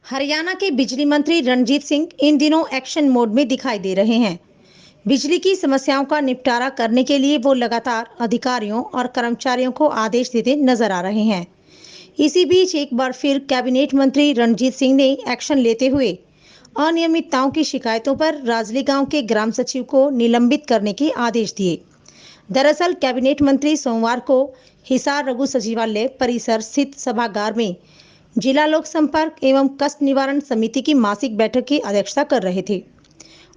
हरियाणा के बिजली मंत्री रणजीत सिंह इन दिनों एक्शन मोड में दिखाई दे रहे हैं। बिजली की समस्याओं का निपटारा करने के लिए वो लगातार अधिकारियों और कर्मचारियों को आदेश देते नजर आ रहे हैं। इसी बीच एक बार फिर कैबिनेट मंत्री रणजीत सिंह ने एक्शन लेते हुए अनियमितताओं की शिकायतों पर राजली गांव के ग्राम सचिव को निलंबित करने के आदेश दिए। दरअसल कैबिनेट मंत्री सोमवार को हिसार रघु सचिवालय परिसर स्थित सभागार में जिला लोक संपर्क एवं कष्ट निवारण समिति की मासिक बैठक की अध्यक्षता कर रहे थे।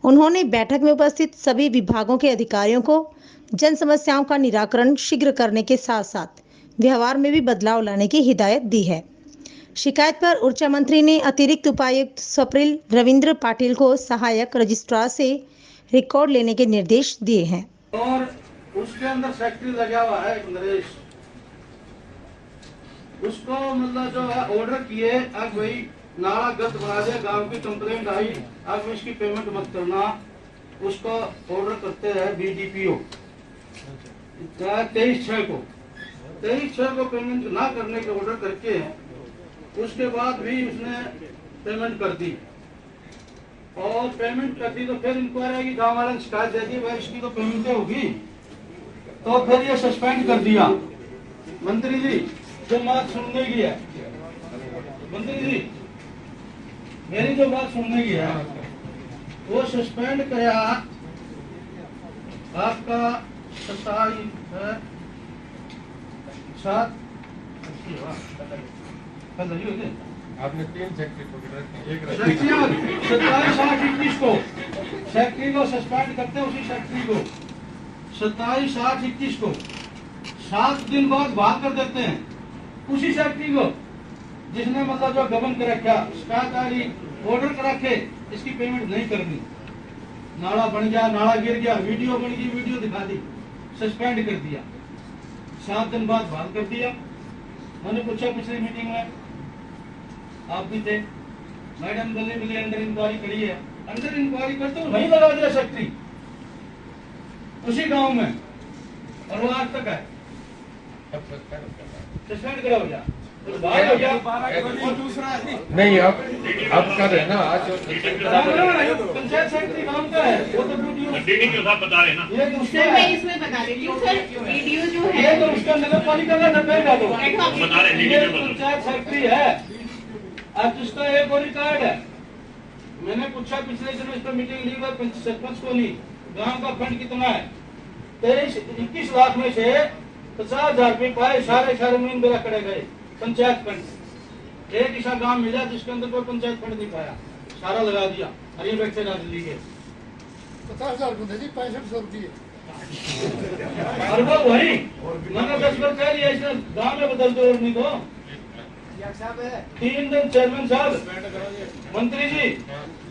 उन्होंने बैठक में उपस्थित सभी विभागों के अधिकारियों को जन समस्याओं का निराकरण शीघ्र करने के साथ साथ व्यवहार में भी बदलाव लाने की हिदायत दी है। शिकायत पर ऊर्जा मंत्री ने अतिरिक्त उपायुक्त स्वप्निल रविंद्र पाटिल को सहायक रजिस्ट्रार से रिकॉर्ड लेने के निर्देश दिए हैं। और उसके अंदर फैक्ट्री लगा हुआ है नरेश, उसको मतलब जो है ऑर्डर किए, अब भाई नाला गलत बना दिया, गांव की कंप्लेंट आई, अब इसकी पेमेंट मत करना, उसको ऑर्डर करते रहे बीडीपीओ 23/6 को पेमेंट ना करने के ऑर्डर करके उसके बाद भी उसने पेमेंट कर दी और पेमेंट कर दी तो फिर इंक्वायरी की गाँव वाले ने शिकायत दे दी, भाई इसकी तो पेमेंट होगी, तो फिर ये सस्पेंड कर दिया। मंत्री जी जो बात सुनने की है, मंत्री जी मेरी जो बात सुनने की है वो सस्पेंड किया आपका 27/7 आपने 3 सेक्रेटरी को 27/8/21 को सेक्रेटरी को सस्पेंड करते उसी सेक्रेटरी को 27/8/21 को 7 दिन बाद बाहर कर देते हैं उसी सेक्रेटरी को जिसने मतलब जो गबन कर रखा, शिकायत आ रही, ऑर्डर कर रखे, इसकी पेमेंट नहीं करनी, नाला बन गया, नाला गिर गया, वीडियो बन गई, वीडियो दिखा दी, सस्पेंड कर दिया, 7 दिन बाद बहाल कर दिया। मैंने पूछा पिछली मीटिंग में, आप भी थे, मैडम गली मिली अंडर इंक्वायरी करी है, अंडर इंक्वायरी करते वहीं लगा दिया सेक्रेटरी उसी गांव में, और वो आज तक है सस्पेंड करा हो गया, तो बाहर हो गया। नहीं अब कर रहे ना आज पंचायत सेक्रेटरी काम का है, वो तो वीडियो बता रहे ना, ये तो उसका मैं इसमें बता देती हूँ सर, वीडियो जो है ये तो उसका नगर पालिका का डब्बे का दो बता रहे ये पंचायत सेक्रेटरी है, अब जिसका एक और रिकॉर्ड है। मैंने पूछा पिछले दिनों इस पर मीटिंग ली, सरपंच को ली, गांव का फंड कितना है, 21 लाख में से 50,000 रुपये पाए, सारे में मेरा करे गए पंचायत फंड। एक ऐसा गांव मिला जिसके अंदर कोई पंचायत फंड नहीं पाया, सारा लगा दिया हरियाणा से राजली के 50,000 को दे दी, 6500 रुपये और वो वही मैंने 10 बार कह दिया, इसने गांव में बदल दो और नहीं तो 3 दिन चेयरमैन साहब, मंत्री जी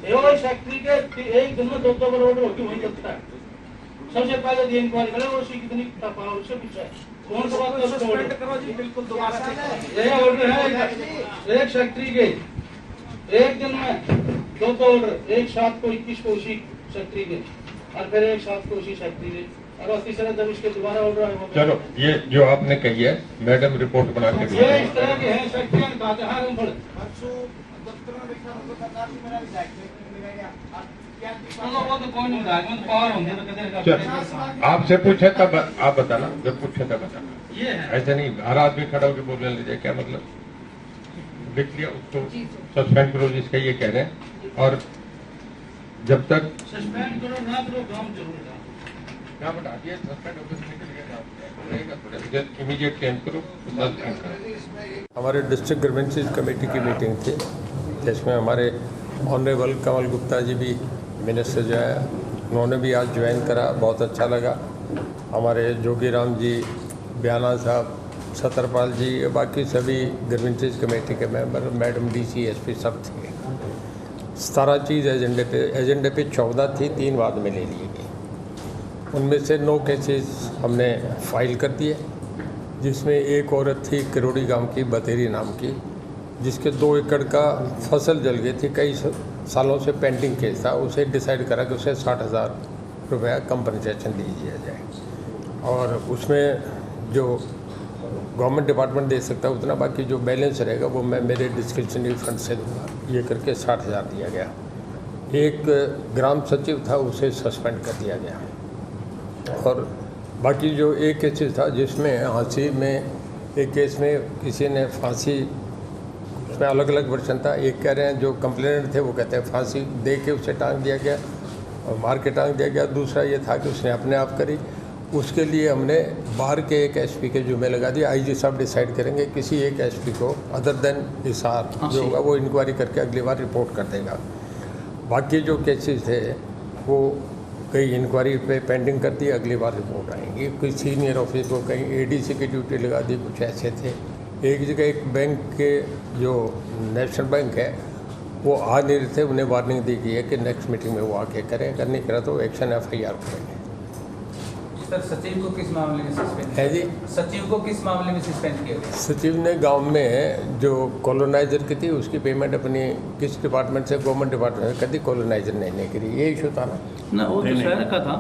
एवं सेक्रेटरी के एक दिन में 2 बार ऑर्डर होगी, वही लगता है। सबसे पहले ये इंक्वायरी करें और उसकी कितनी पावर, उससे पूछा कौन सा बात सस्पेंड करो जी, बिल्कुल दोबारा से ये ऑर्डर है एक सेक्रेटरी के, एक दिन में 2 ऑर्डर, एक 7 को 21 को उसी सेक्रेटरी के, और फिर एक 7 को उसी सेक्रेटरी के, और तीसरा जब इसके दोबारा ऑर्डर आए। चलो ये जो आपने कही है मैडम रिपोर्ट बना के ये इस तरह के हैं सेक्रेटरी कहते हैं हम बड़े वो तो कौन नहीं रहा, पावर होंगे तो कदर आपसे पूछे तब आप बताना, जब पूछे तब बताना, ये है। ऐसे नहीं हर आदमी खड़ा होकर बोलने लीजिए, क्या मतलब, लिख लिया उसको सस्पेंड करो जिसका ये कह रहे हैं, और जब तक सस्पेंड करो ना करो काम जरूर है, क्या बता दिए सस्पेंड होकर निकल गया, इमीडिएट चेंज करो, सस्पेंड करो। हमारे डिस्ट्रिक्ट ग्रीवेंसेस कमेटी की मीटिंग थी जिसमें हमारे ऑनरेबल कमल गुप्ता जी भी मिनिस्टर जो है उन्होंने भी आज ज्वाइन करा, बहुत अच्छा लगा। हमारे जोगीराम जी, बयाना साहब, सतरपाल जी, बाकी सभी ग्रीवेंसेस कमेटी के मेंबर, मैडम डीसी, एसपी सब थे। 17 चीज़ एजेंडे पे 14 थी, 3 बाद में ले ली गई। उनमें से 9 केसेस हमने फाइल कर दिए, जिसमें एक औरत थी किरोड़ी गांव की, बतेरी नाम की, जिसके 2 एकड़ का फसल जल गई थी, कई सालों से पेंडिंग केस था। उसे डिसाइड करा कि उसे 60,000 रुपया कंपनसेशन दे दिया जाए, और उसमें जो गवर्नमेंट डिपार्टमेंट दे सकता है उतना, बाकी जो बैलेंस रहेगा वो मैं मेरे डिस्क्रिप्शनरी फंड से दूंगा। ये करके 60,000 दिया गया। एक ग्राम सचिव था, उसे सस्पेंड कर दिया गया। और बाकी जो एक केसेस था जिसमें फांसी में, एक केस में किसी ने फांसी, उसमें अलग अलग वर्जन था। एक कह रहे हैं जो कंप्लेनेंट थे वो कहते हैं फांसी दे के उसे टांग दिया गया और मार के टांग दिया गया। दूसरा ये था कि उसने अपने आप करी। उसके लिए हमने बाहर के एक एसपी के जुम्मे लगा दिया। आईजी साहब डिसाइड करेंगे किसी एक एसपी को अदर देन हिसार जो होगा वो इंक्वायरी करके अगली बार रिपोर्ट कर देगा। बाकी जो केसेस थे वो कई इंक्वायरी पे पेंडिंग कर दी, अगली बार रिपोर्ट आएंगी। कोई सीनियर ऑफिस को कहीं एडीसी की ड्यूटी लगा दी, कुछ ऐसे थे। एक जगह एक बैंक के जो नेशनल बैंक है वो आ नहीं रहे थे, उन्हें वार्निंग दी गई है कि नेक्स्ट मीटिंग में वो आके करें, अगर नहीं करा तो एक्शन FIR करेंगे। सर सचिव को किस मामले में सस्पेंड है जी? सचिव को किस मामले में सस्पेंड किया गया? सचिव ने गांव में जो कॉलोनाइजर की थी उसकी पेमेंट अपनी किस डिपार्टमेंट से, गवर्नमेंट डिपार्टमेंट से कर दी, कॉलोनाइजर ने नहीं करी। ये इशू था ना, वो तो शहर का था,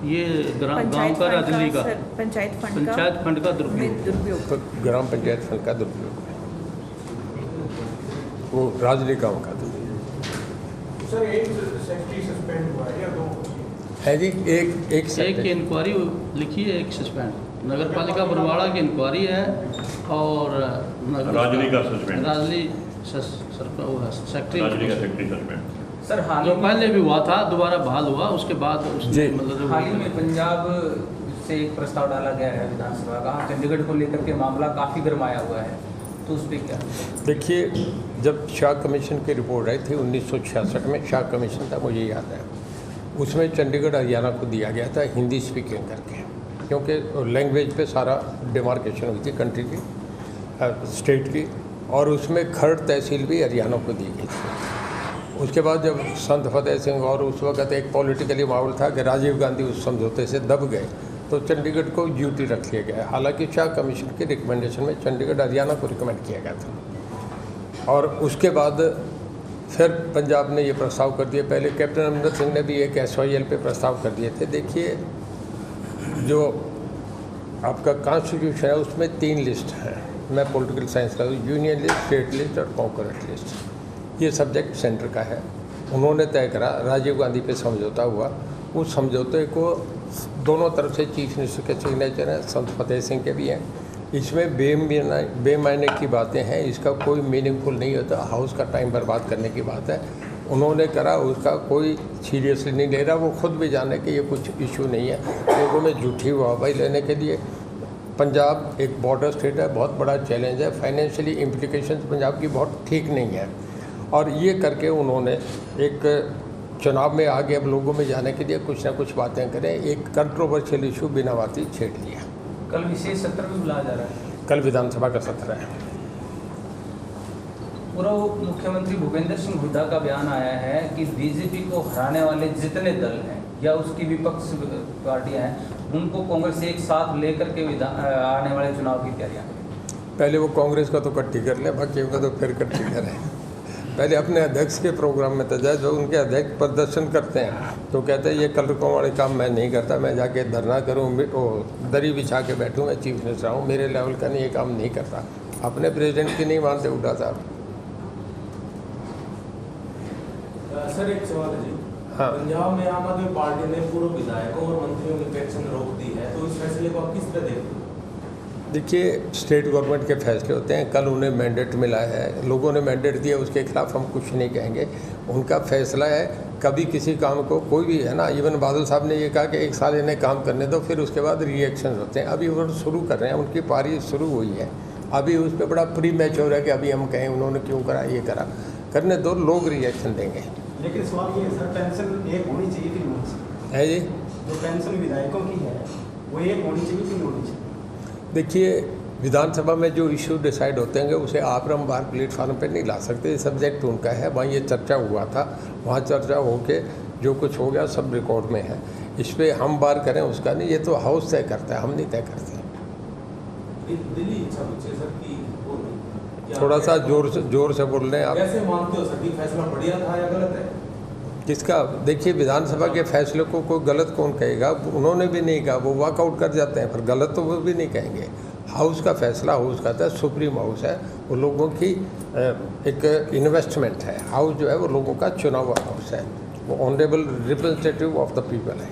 ये गांव का राजली का पंचायत फंड का दुरुपयोग। तो ग्राम पंचायत फंड का दुरुपयोग, वो राजली गाँव का था। सर एक सेक्रेटरी सस्पेंड हुआ है या 2? है जी, एक की इंक्वायरी लिखी है, एक सस्पेंड। नगर पालिका बरवाड़ा की इंक्वायरी है और राजली का suspend, Rajli secretary suspend. Sir हाल जो पहले भी हुआ था दोबारा बहाल हुआ, उसके बाद मतलब हाल ही में पंजाब से एक प्रस्ताव डाला गया है विधानसभा का, चंडीगढ़ को लेकर के मामला काफ़ी गरमाया हुआ है, तो उस पर क्या? देखिए, जब शाह कमीशन की रिपोर्ट आई थी 1966 में, शाह कमीशन था, मुझे याद है, उसमें चंडीगढ़ हरियाणा को दिया गया था हिंदी स्पीकिंग करके, क्योंकि लैंग्वेज पे सारा डिमार्केशन हुई थी कंट्री की, स्टेट की, और उसमें खर्ड़ तहसील भी हरियाणा को दी गई थी। उसके बाद जब संत फतेह सिंह और उस वक़्त एक पॉलिटिकली माहौल था कि राजीव गांधी उस समझौते से दब गए, तो चंडीगढ़ को ड्यूटी रख लिया गया। हालांकि शाह कमीशन के रिकमेंडेशन में चंडीगढ़ हरियाणा को रिकमेंड किया गया था। और उसके बाद फिर पंजाब ने ये प्रस्ताव कर दिए। पहले कैप्टन अमरिंदर सिंह ने भी एक SYL पे प्रस्ताव कर दिए थे। देखिए, जो आपका कॉन्स्टिट्यूशन है उसमें 3 लिस्ट हैं। मैं पॉलिटिकल साइंस का, यूनियन लिस्ट, स्टेट लिस्ट और कॉन्करेंट लिस्ट। ये सब्जेक्ट सेंटर का है। उन्होंने तय करा, राजीव गांधी पे समझौता हुआ, उस समझौते को दोनों तरफ से चीफ मिनिस्टर के सिग्नेचर हैं, संत फतेह सिंह के भी हैं। इसमें बेमायने की बातें हैं, इसका कोई मीनिंगफुल नहीं होता, हाउस का टाइम बर्बाद करने की बात है। उन्होंने करा, उसका कोई सीरियसली नहीं ले रहा। वो खुद भी जाने कि ये कुछ इशू नहीं है, लोगों में झूठी वाहवाही लेने के लिए। पंजाब एक बॉर्डर स्टेट है, बहुत बड़ा चैलेंज है, फाइनेंशियली इम्प्लीकेशंस पंजाब की बहुत ठीक नहीं है। और ये करके उन्होंने एक चुनाव में आगे अब लोगों में जाने के लिए कुछ ना कुछ बातें करें, एक कंट्रोवर्शियल इशू बिना बात ही छेड़ लिया। कल विशेष सत्र भी बुलाया जा रहा है, कल विधानसभा का सत्र है। पूर्व मुख्यमंत्री भूपेंद्र सिंह हुड्डा का बयान आया है कि बीजेपी को हराने वाले जितने दल हैं या उसकी विपक्ष पार्टियां हैं, उनको कांग्रेस एक साथ लेकर के आने वाले चुनाव की तैयारियां करें। पहले वो कांग्रेस का तो इकट्ठी कर ले, बाकी का तो फिर इकट्ठी करें। पहले अपने अध्यक्ष के प्रोग्राम में तो जाए। जो उनके अध्यक्ष प्रदर्शन करते हैं तो कहते हैं ये कलरकों वाले काम मैं नहीं करता, मैं जाके धरना करूँ, दरी बिछा के बैठूँ, मैं चीफ मिनिस्टर हूँ, मेरे लेवल का नहीं, ये काम नहीं करता। अपने प्रेसिडेंट की नहीं मानते हुड्डा साहब। सर एक सवाल है जी। हाँ, पंजाब में आम आदमी पार्टी ने पूर्व विधायकों और मंत्रियों की पेंशन रोक दी है, तो इस फैसले को आप किस तरह देखते हैं? देखिए, स्टेट गवर्नमेंट के फैसले होते हैं। कल उन्हें मैंडेट मिला है, लोगों ने मैंडेट दिया, उसके खिलाफ हम कुछ नहीं कहेंगे, उनका फैसला है। कभी किसी काम को कोई भी है ना, इवन बादल साहब ने ये कहा कि 1 साल इन्हें काम करने दो, फिर उसके बाद रिएक्शन होते हैं। अभी वो शुरू कर रहे हैं, उनकी पारी शुरू हुई है, अभी उस पर बड़ा प्री मैच्योर है कि अभी हम कहें उन्होंने क्यों करा, ये करा, करने दो, लोग रिएक्शन देंगे। लेकिन सवाल ये सर, पेंशन एक होनी चाहिए कि नहीं है जी? जो पेंशन विधायकों की है वो एक होनी चाहिए कि नहीं होनी चाहिए? देखिए, विधानसभा में जो इशू डिसाइड होते हैं उसे आप हम बाहर प्लेटफार्म पे नहीं ला सकते। सब्जेक्ट उनका है, वहाँ ये चर्चा हुआ था, वहाँ चर्चा होके जो कुछ हो गया सब रिकॉर्ड में है। इस पर हम बार करें उसका नहीं, ये तो हाउस तय करता है, हम नहीं तय करते। दिल्ली इच्छा पूछे सर की थोड़ा सा जोर से बोल रहे हैं आप। कैसे मानते हो सर कि फैसला बढ़िया था या गलत है? किसका? देखिए, विधानसभा के फैसले को कोई गलत कौन कहेगा? उन्होंने भी नहीं कहा, वो वॉकआउट कर जाते हैं, पर गलत तो वो भी नहीं कहेंगे। हाउस का फैसला हाउस का था, सुप्रीम हाउस है, वो लोगों की एक इन्वेस्टमेंट है। हाउस जो है वो लोगों का चुना हुआ हाउस है, वो honourable representative of the people है।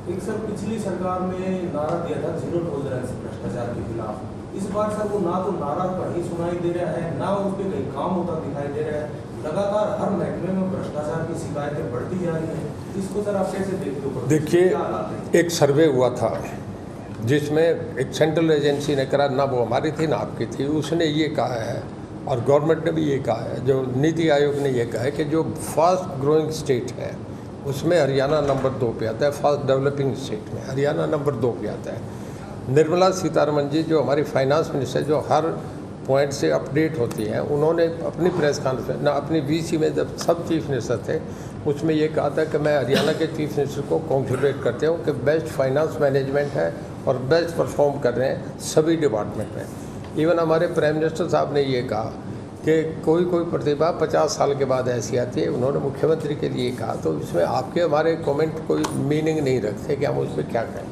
एक सर पिछली सरकार में नारा दिया था जीरो टॉलरेंस भ्रष्टाचार के खिलाफ। इस बार सर वो ना तो नारा कहीं सुनाई दे रहा है, ना उस पर कहीं काम होता दिखाई दे रहा है। लगातार हर महकमे में भ्रष्टाचार की शिकायतें बढ़ती जा रही हैं। इसको सर आप कैसे देखते हो? देखिए, एक सर्वे हुआ था जिसमें एक सेंट्रल एजेंसी ने करा, ना वो हमारी थी ना आपकी थी, उसने ये कहा है और गवर्नमेंट ने भी ये कहा है, जो नीति आयोग ने ये कहा है कि जो फास्ट ग्रोइंग स्टेट है उसमें हरियाणा नंबर 2 पे आता है। फास्ट डेवलपिंग स्टेट में हरियाणा नंबर 2 पे आता है। निर्मला सीतारमण जी जो हमारी फाइनेंस मिनिस्टर, जो हर पॉइंट से अपडेट होती हैं, उन्होंने अपनी प्रेस कॉन्फ्रेंस ना अपनी VC में जब सब चीफ मिनिस्टर थे उसमें ये कहा था कि मैं हरियाणा के चीफ मिनिस्टर को कॉन्ग्रेचुलेट करता हूँ कि बेस्ट फाइनेंस मैनेजमेंट है और बेस्ट परफॉर्म कर रहे हैं सभी डिपार्टमेंट में। इवन हमारे प्राइम मिनिस्टर साहब ने ये कहा कि कोई प्रतिभा 50 साल के बाद ऐसी आती है, उन्होंने मुख्यमंत्री के लिए कहा। तो इसमें आपके हमारे कमेंट कोई मीनिंग नहीं रखते कि हम उस पर क्या कहें।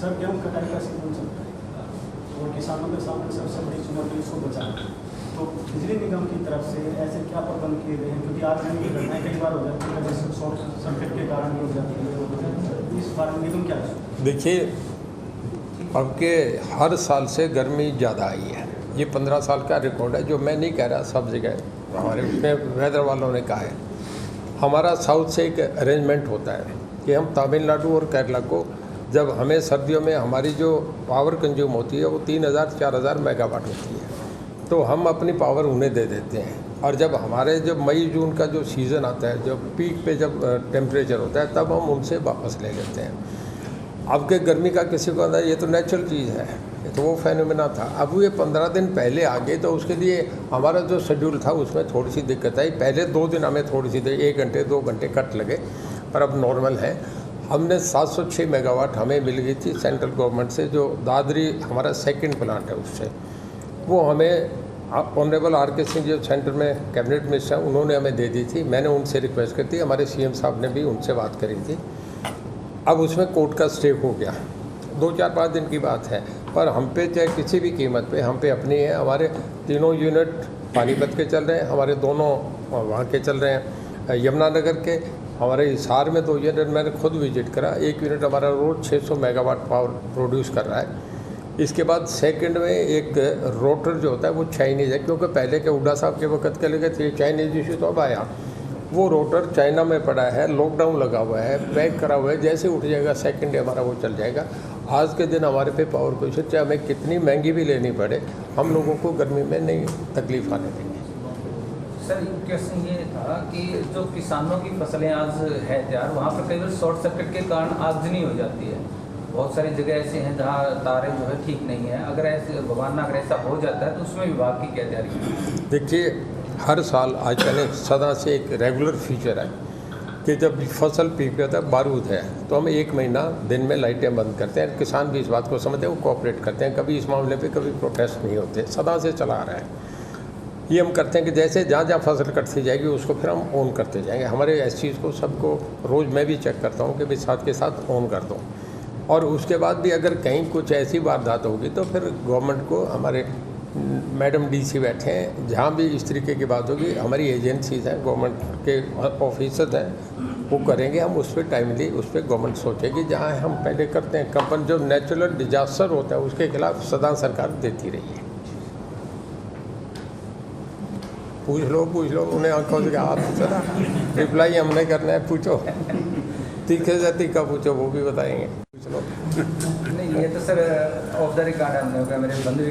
सर गेहूं कटाई का सीजन चल रहा है और किसानों के सामने सबसे बड़ी चुनौती इसको बचाना, तो बिजली निगम की तरफ से ऐसे क्या प्रबंध किए गए हैं? क्योंकि आज की घटनाएं कई बार हो जाती है, जैसे शॉर्ट सर्किट के कारण हो जाती है। इस बारे में निगम क्या है? देखिए, अब के हर साल से गर्मी ज़्यादा आई है। ये 15 साल का रिकॉर्ड है, जो मैं नहीं कह रहा, सब जगह हमारे उसमें वेदर वालों ने कहा है। हमारा साउथ से एक अरेंजमेंट होता है कि हम तमिलनाडु और केरला को, जब हमें सर्दियों में हमारी जो पावर कंज्यूम होती है वो 3000-4000 मेगावाट होती है, तो हम अपनी पावर उन्हें दे देते हैं। और जब हमारे जब मई जून का जो सीज़न आता है, जब पीक पे जब टेम्परेचर होता है, तब हम उनसे वापस ले लेते हैं। अब के गर्मी का किसी को आता है, ये तो नेचुरल चीज़ है, ये तो वो फेनोमेना था। अब ये 15 दिन पहले आ गए, तो उसके लिए हमारा जो शेड्यूल था उसमें थोड़ी सी दिक्कत आई। पहले 2 दिन हमें थोड़ी सी 1 घंटे 2 घंटे कट लगे, पर अब नॉर्मल है। हमने 706 मेगावाट हमें मिल गई थी सेंट्रल गवर्नमेंट से, जो दादरी हमारा सेकंड प्लांट है उससे। वो हमें ऑनरेबल RK सिंह जो सेंटर में कैबिनेट मिनिस्टर हैं, उन्होंने हमें दे दी थी। मैंने उनसे रिक्वेस्ट की थी, हमारे CM साहब ने भी उनसे बात करी थी। अब उसमें कोर्ट का स्टे हो गया, 2-4-5 दिन की बात है, पर हम पे चाहे किसी भी कीमत पे हम पे अपनी है। हमारे 3 यूनिट पानीपत के चल रहे हैं, हमारे दोनों वहाँ के चल रहे हैं, यमुनानगर के। हमारे हिसार में 2 यूनिट मैंने खुद विजिट करा। 1 यूनिट हमारा रोज 600 मेगावाट पावर प्रोड्यूस कर रहा है। इसके बाद सेकंड में एक रोटर जो होता है वो चाइनीज़ है, क्योंकि पहले के हुड्डा साहब के वक्त के लगे थे चाइनीज़ इशू, तो अब आया। वो रोटर चाइना में पड़ा है, लॉकडाउन लगा हुआ है, पैक करा हुआ है, जैसे उठ जाएगा सेकंड डे हमारा वो चल जाएगा। आज के दिन हमारे पे पावर को चाहे हमें कितनी महंगी भी लेनी पड़े, हम लोगों को गर्मी में नहीं तकलीफ आने देंगे। सर क्वेश्चन ये था कि जो किसानों की फसलें आज है तैयार, वहाँ पर कई बार शॉर्ट सर्किट के कारण आगजनी हो जाती है। बहुत सारी जगह ऐसे हैं जहाँ तारे जो है ठीक नहीं है। अगर ऐसे भगवान ना अगर ऐसा हो जाता है तो उसमें विभाग की क्या तैयारी है? देखिए, हर साल आजकल सदा से एक रेगुलर फीचर है कि जब फसल पीक होता है, बारूद है, तो हम 1 महीना दिन में लाइटें बंद करते हैं। किसान भी इस बात को समझते हैं, वो कोऑपरेट करते हैं। कभी इस मामले पे कभी प्रोटेस्ट नहीं होते, सदा से चला आ रहा है। ये हम करते हैं कि जैसे जहाँ जहाँ फसल कटती जाएगी उसको फिर हम ऑन करते जाएंगे। हमारे इस चीज़ को सबको रोज़ मैं भी चेक करता हूँ कि भाई साथ के साथ ऑन कर दो। और उसके बाद भी अगर कहीं कुछ ऐसी वारदात होगी तो फिर गवर्नमेंट को, हमारे मैडम DC बैठे हैं, जहाँ भी इस तरीके की बात होगी, हमारी एजेंसीज हैं, गवर्नमेंट के ऑफिसर हैं, वो करेंगे। हम उस पर टाइमली उस पर गवर्नमेंट सोचेगी। जहाँ हम पहले करते हैं कंपन, जो नेचुरल डिजास्टर होता है उसके खिलाफ सदा सरकार देती रही है। पूछ लो उन्हें आंखों से, आप पूछो ना, रिप्लाई हमने करना है, पूछो। तीखे से तीखा पूछो, वो भी बताएंगे, पूछ लो। नहीं, ये तो सर ऑफ द रिकॉर्ड हमने होगा, मेरे बंधु